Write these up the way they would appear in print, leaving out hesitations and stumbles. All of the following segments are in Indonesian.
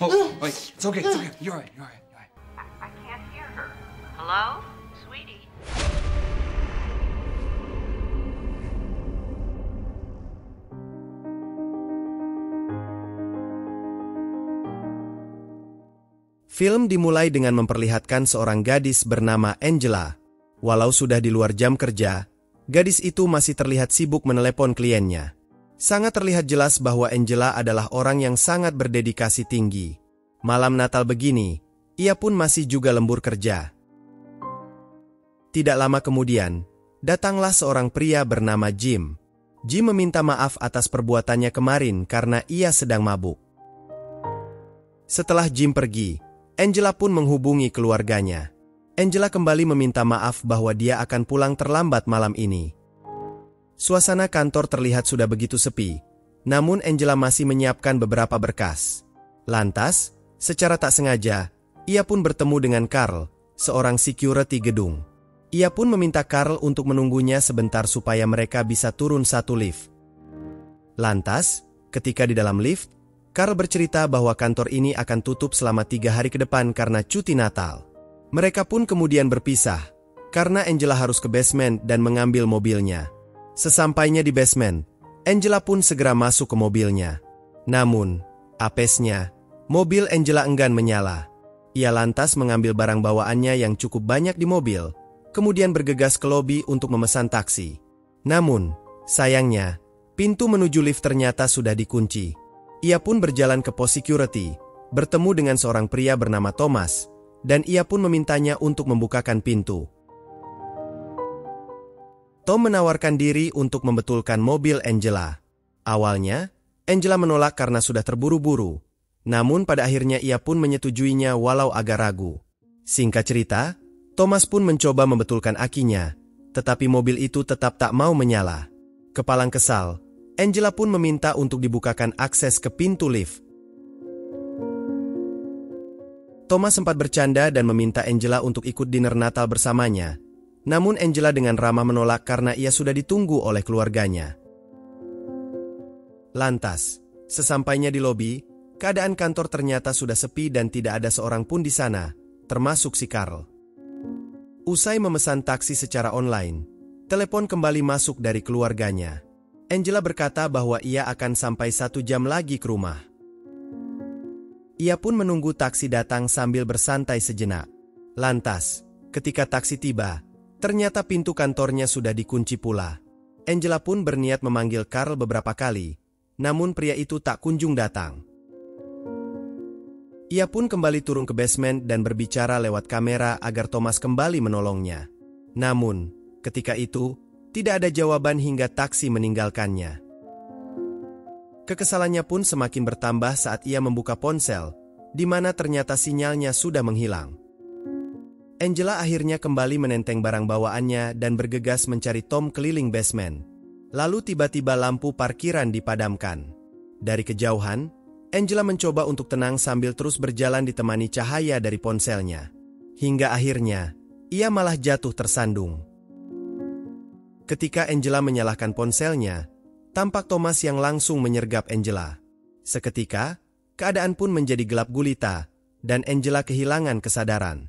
Oh, wait, it's okay, it's okay. You're right, you're right, you're right. I can't hear her. Hello? Sweetie? Film dimulai dengan memperlihatkan seorang gadis bernama Angela. Walau sudah di luar jam kerja, gadis itu masih terlihat sibuk menelepon kliennya. Sangat terlihat jelas bahwa Angela adalah orang yang sangat berdedikasi tinggi. Malam Natal begini, ia pun masih juga lembur kerja. Tidak lama kemudian, datanglah seorang pria bernama Jim. Jim meminta maaf atas perbuatannya kemarin karena ia sedang mabuk. Setelah Jim pergi, Angela pun menghubungi keluarganya. Angela kembali meminta maaf bahwa dia akan pulang terlambat malam ini. Suasana kantor terlihat sudah begitu sepi, namun Angela masih menyiapkan beberapa berkas. Lantas, secara tak sengaja, ia pun bertemu dengan Carl, seorang security gedung. Ia pun meminta Carl untuk menunggunya sebentar supaya mereka bisa turun satu lift. Lantas, ketika di dalam lift, Carl bercerita bahwa kantor ini akan tutup selama 3 hari ke depan karena cuti Natal. Mereka pun kemudian berpisah, karena Angela harus ke basement dan mengambil mobilnya. Sesampainya di basement, Angela pun segera masuk ke mobilnya. Namun, apesnya, mobil Angela enggan menyala. Ia lantas mengambil barang bawaannya yang cukup banyak di mobil, kemudian bergegas ke lobi untuk memesan taksi. Namun, sayangnya, pintu menuju lift ternyata sudah dikunci. Ia pun berjalan ke pos security, bertemu dengan seorang pria bernama Thomas, dan ia pun memintanya untuk membukakan pintu. Tom menawarkan diri untuk membetulkan mobil Angela. Awalnya, Angela menolak karena sudah terburu-buru. Namun pada akhirnya ia pun menyetujuinya walau agak ragu. Singkat cerita, Thomas pun mencoba membetulkan akinya, tetapi mobil itu tetap tak mau menyala. Kepalang kesal, Angela pun meminta untuk dibukakan akses ke pintu lift. Thomas sempat bercanda dan meminta Angela untuk ikut dinner Natal bersamanya. Namun Angela dengan ramah menolak karena ia sudah ditunggu oleh keluarganya. Lantas, sesampainya di lobi, keadaan kantor ternyata sudah sepi dan tidak ada seorang pun di sana, termasuk si Carl. Usai memesan taksi secara online, telepon kembali masuk dari keluarganya. Angela berkata bahwa ia akan sampai 1 jam lagi ke rumah. Ia pun menunggu taksi datang sambil bersantai sejenak. Lantas, ketika taksi tiba, ternyata pintu kantornya sudah dikunci pula. Angela pun berniat memanggil Carl beberapa kali, namun pria itu tak kunjung datang. Ia pun kembali turun ke basement dan berbicara lewat kamera agar Thomas kembali menolongnya. Namun, ketika itu, tidak ada jawaban hingga taksi meninggalkannya. Kekesalannya pun semakin bertambah saat ia membuka ponsel, di mana ternyata sinyalnya sudah menghilang. Angela akhirnya kembali menenteng barang bawaannya dan bergegas mencari Tom keliling basement. Lalu tiba-tiba lampu parkiran dipadamkan. Dari kejauhan, Angela mencoba untuk tenang sambil terus berjalan ditemani cahaya dari ponselnya. Hingga akhirnya, ia malah jatuh tersandung. Ketika Angela menyalakan ponselnya, tampak Thomas yang langsung menyergap Angela. Seketika, keadaan pun menjadi gelap gulita, dan Angela kehilangan kesadaran.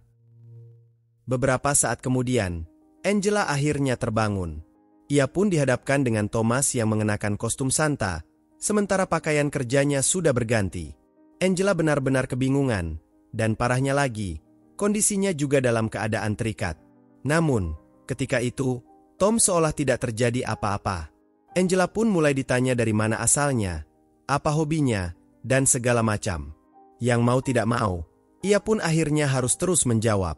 Beberapa saat kemudian, Angela akhirnya terbangun. Ia pun dihadapkan dengan Thomas yang mengenakan kostum Santa, sementara pakaian kerjanya sudah berganti. Angela benar-benar kebingungan, dan parahnya lagi, kondisinya juga dalam keadaan terikat. Namun, ketika itu, Tom seolah tidak terjadi apa-apa. Angela pun mulai ditanya dari mana asalnya, apa hobinya, dan segala macam. Yang mau tidak mau, ia pun akhirnya harus terus menjawab.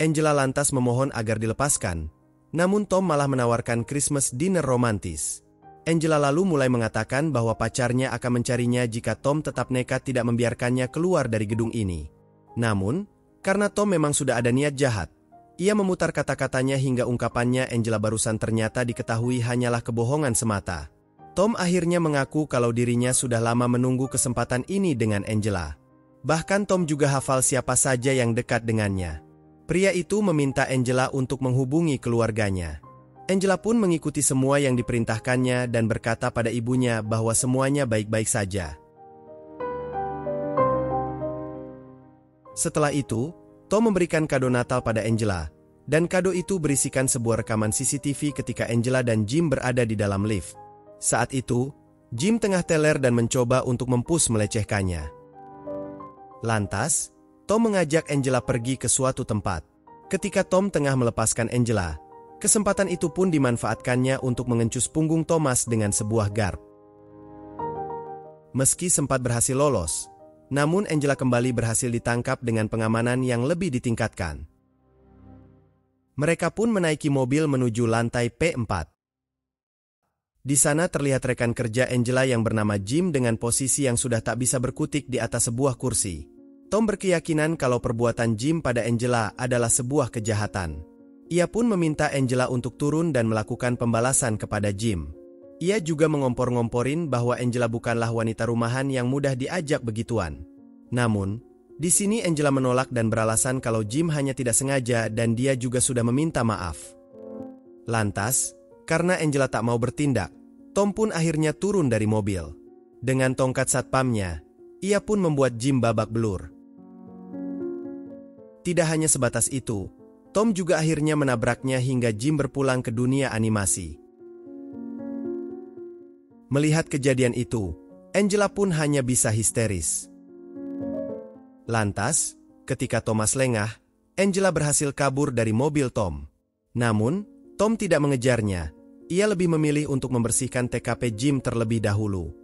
Angela lantas memohon agar dilepaskan, namun Tom malah menawarkan Christmas dinner romantis. Angela lalu mulai mengatakan bahwa pacarnya akan mencarinya jika Tom tetap nekat tidak membiarkannya keluar dari gedung ini. Namun, karena Tom memang sudah ada niat jahat, ia memutar kata-katanya hingga ungkapannya Angela barusan ternyata diketahui hanyalah kebohongan semata. Tom akhirnya mengaku kalau dirinya sudah lama menunggu kesempatan ini dengan Angela. Bahkan Tom juga hafal siapa saja yang dekat dengannya. Pria itu meminta Angela untuk menghubungi keluarganya. Angela pun mengikuti semua yang diperintahkannya dan berkata pada ibunya bahwa semuanya baik-baik saja. Setelah itu, Tom memberikan kado Natal pada Angela, dan kado itu berisikan sebuah rekaman CCTV ketika Angela dan Jim berada di dalam lift. Saat itu, Jim tengah teler dan mencoba untuk mempus melecehkannya. Lantas, Tom mengajak Angela pergi ke suatu tempat. Ketika Tom tengah melepaskan Angela, kesempatan itu pun dimanfaatkannya untuk mengencus punggung Thomas dengan sebuah garp. Meski sempat berhasil lolos, namun Angela kembali berhasil ditangkap dengan pengamanan yang lebih ditingkatkan. Mereka pun menaiki mobil menuju lantai P4. Di sana terlihat rekan kerja Angela yang bernama Jim dengan posisi yang sudah tak bisa berkutik di atas sebuah kursi. Tom berkeyakinan kalau perbuatan Jim pada Angela adalah sebuah kejahatan. Ia pun meminta Angela untuk turun dan melakukan pembalasan kepada Jim. Ia juga mengompor-ngomporin bahwa Angela bukanlah wanita rumahan yang mudah diajak begituan. Namun, di sini Angela menolak dan beralasan kalau Jim hanya tidak sengaja dan dia juga sudah meminta maaf. Lantas, karena Angela tak mau bertindak, Tom pun akhirnya turun dari mobil. Dengan tongkat satpamnya, ia pun membuat Jim babak belur. Tidak hanya sebatas itu, Tom juga akhirnya menabraknya hingga Jim berpulang ke dunia animasi. Melihat kejadian itu, Angela pun hanya bisa histeris. Lantas, ketika Thomas lengah, Angela berhasil kabur dari mobil Tom. Namun, Tom tidak mengejarnya. Ia lebih memilih untuk membersihkan TKP Jim terlebih dahulu.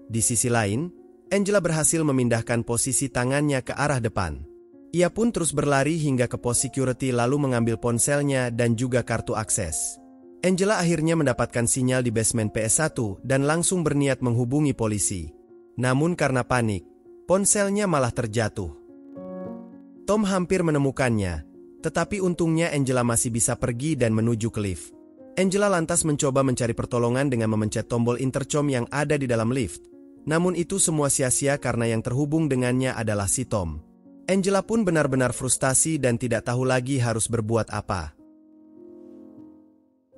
Di sisi lain, Angela berhasil memindahkan posisi tangannya ke arah depan. Ia pun terus berlari hingga ke pos security lalu mengambil ponselnya dan juga kartu akses. Angela akhirnya mendapatkan sinyal di basement PS1 dan langsung berniat menghubungi polisi. Namun karena panik, ponselnya malah terjatuh. Tom hampir menemukannya, tetapi untungnya Angela masih bisa pergi dan menuju ke lift. Angela lantas mencoba mencari pertolongan dengan memencet tombol intercom yang ada di dalam lift. Namun itu semua sia-sia karena yang terhubung dengannya adalah si Tom. Angela pun benar-benar frustasi dan tidak tahu lagi harus berbuat apa.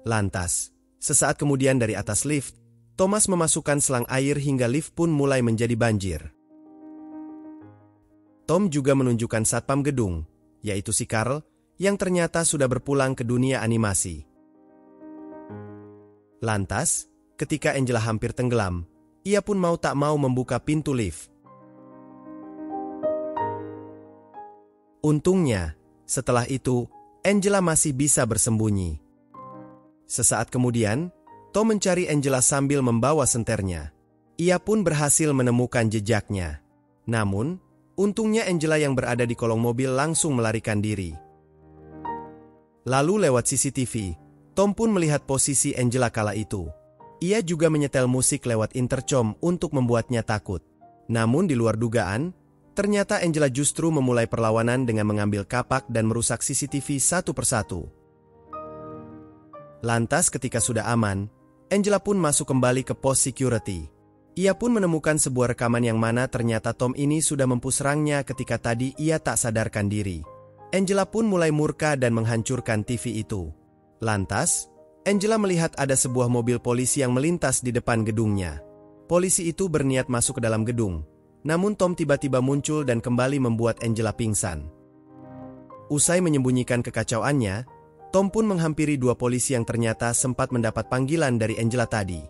Lantas, sesaat kemudian dari atas lift, Thomas memasukkan selang air hingga lift pun mulai menjadi banjir. Tom juga menunjukkan satpam gedung, yaitu si Carl, yang ternyata sudah berpulang ke dunia animasi. Lantas, ketika Angela hampir tenggelam, ia pun mau tak mau membuka pintu lift. Untungnya, setelah itu, Angela masih bisa bersembunyi. Sesaat kemudian, Tom mencari Angela sambil membawa senternya. Ia pun berhasil menemukan jejaknya. Namun, untungnya Angela yang berada di kolong mobil langsung melarikan diri. Lalu lewat CCTV, Tom pun melihat posisi Angela kala itu. Ia juga menyetel musik lewat intercom untuk membuatnya takut. Namun di luar dugaan, ternyata Angela justru memulai perlawanan dengan mengambil kapak dan merusak CCTV satu persatu. Lantas ketika sudah aman, Angela pun masuk kembali ke pos security. Ia pun menemukan sebuah rekaman yang mana ternyata Tom ini sudah mempuserangnya ketika tadi ia tak sadarkan diri. Angela pun mulai murka dan menghancurkan TV itu. Lantas, Angela melihat ada sebuah mobil polisi yang melintas di depan gedungnya. Polisi itu berniat masuk ke dalam gedung, namun Tom tiba-tiba muncul dan kembali membuat Angela pingsan. Usai menyembunyikan kekacauannya, Tom pun menghampiri dua polisi yang ternyata sempat mendapat panggilan dari Angela tadi.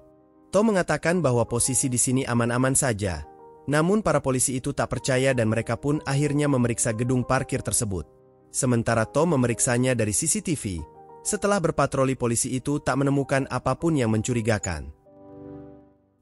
Tom mengatakan bahwa posisi di sini aman-aman saja. Namun para polisi itu tak percaya dan mereka pun akhirnya memeriksa gedung parkir tersebut. Sementara Tom memeriksanya dari CCTV, setelah berpatroli polisi itu tak menemukan apapun yang mencurigakan.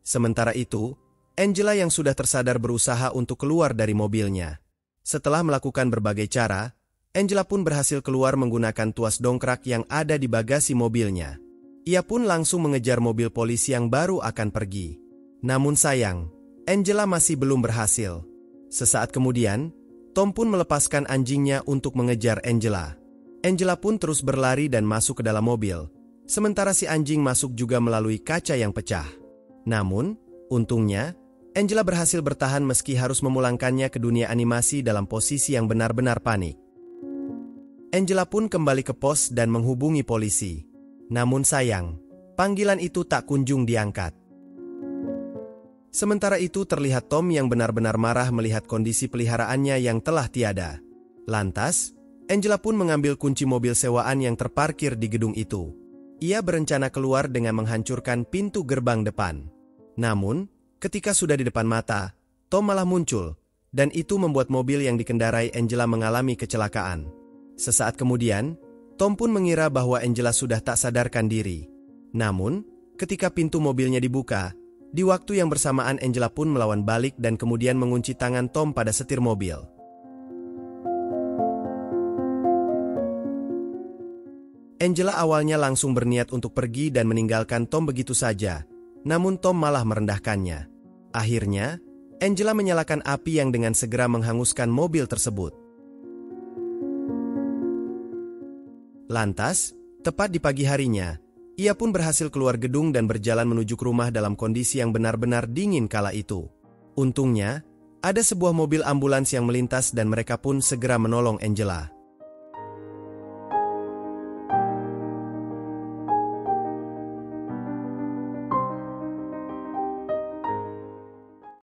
Sementara itu, Angela yang sudah tersadar berusaha untuk keluar dari mobilnya. Setelah melakukan berbagai cara, Angela pun berhasil keluar menggunakan tuas dongkrak yang ada di bagasi mobilnya. Ia pun langsung mengejar mobil polisi yang baru akan pergi. Namun sayang, Angela masih belum berhasil. Sesaat kemudian, Tom pun melepaskan anjingnya untuk mengejar Angela. Angela pun terus berlari dan masuk ke dalam mobil, sementara si anjing masuk juga melalui kaca yang pecah. Namun, untungnya, Angela berhasil bertahan meski harus memulangkannya ke dunia animasi dalam posisi yang benar-benar panik. Angela pun kembali ke pos dan menghubungi polisi. Namun sayang, panggilan itu tak kunjung diangkat. Sementara itu terlihat Tom yang benar-benar marah melihat kondisi peliharaannya yang telah tiada. Lantas, Angela pun mengambil kunci mobil sewaan yang terparkir di gedung itu. Ia berencana keluar dengan menghancurkan pintu gerbang depan. Namun, ketika sudah di depan mata, Tom malah muncul, dan itu membuat mobil yang dikendarai Angela mengalami kecelakaan. Sesaat kemudian, Tom pun mengira bahwa Angela sudah tak sadarkan diri. Namun, ketika pintu mobilnya dibuka, di waktu yang bersamaan Angela pun melawan balik dan kemudian mengunci tangan Tom pada setir mobil. Angela awalnya langsung berniat untuk pergi dan meninggalkan Tom begitu saja, namun Tom malah merendahkannya. Akhirnya, Angela menyalakan api yang dengan segera menghanguskan mobil tersebut. Lantas, tepat di pagi harinya, ia pun berhasil keluar gedung dan berjalan menuju ke rumah dalam kondisi yang benar-benar dingin kala itu. Untungnya, ada sebuah mobil ambulans yang melintas dan mereka pun segera menolong Angela.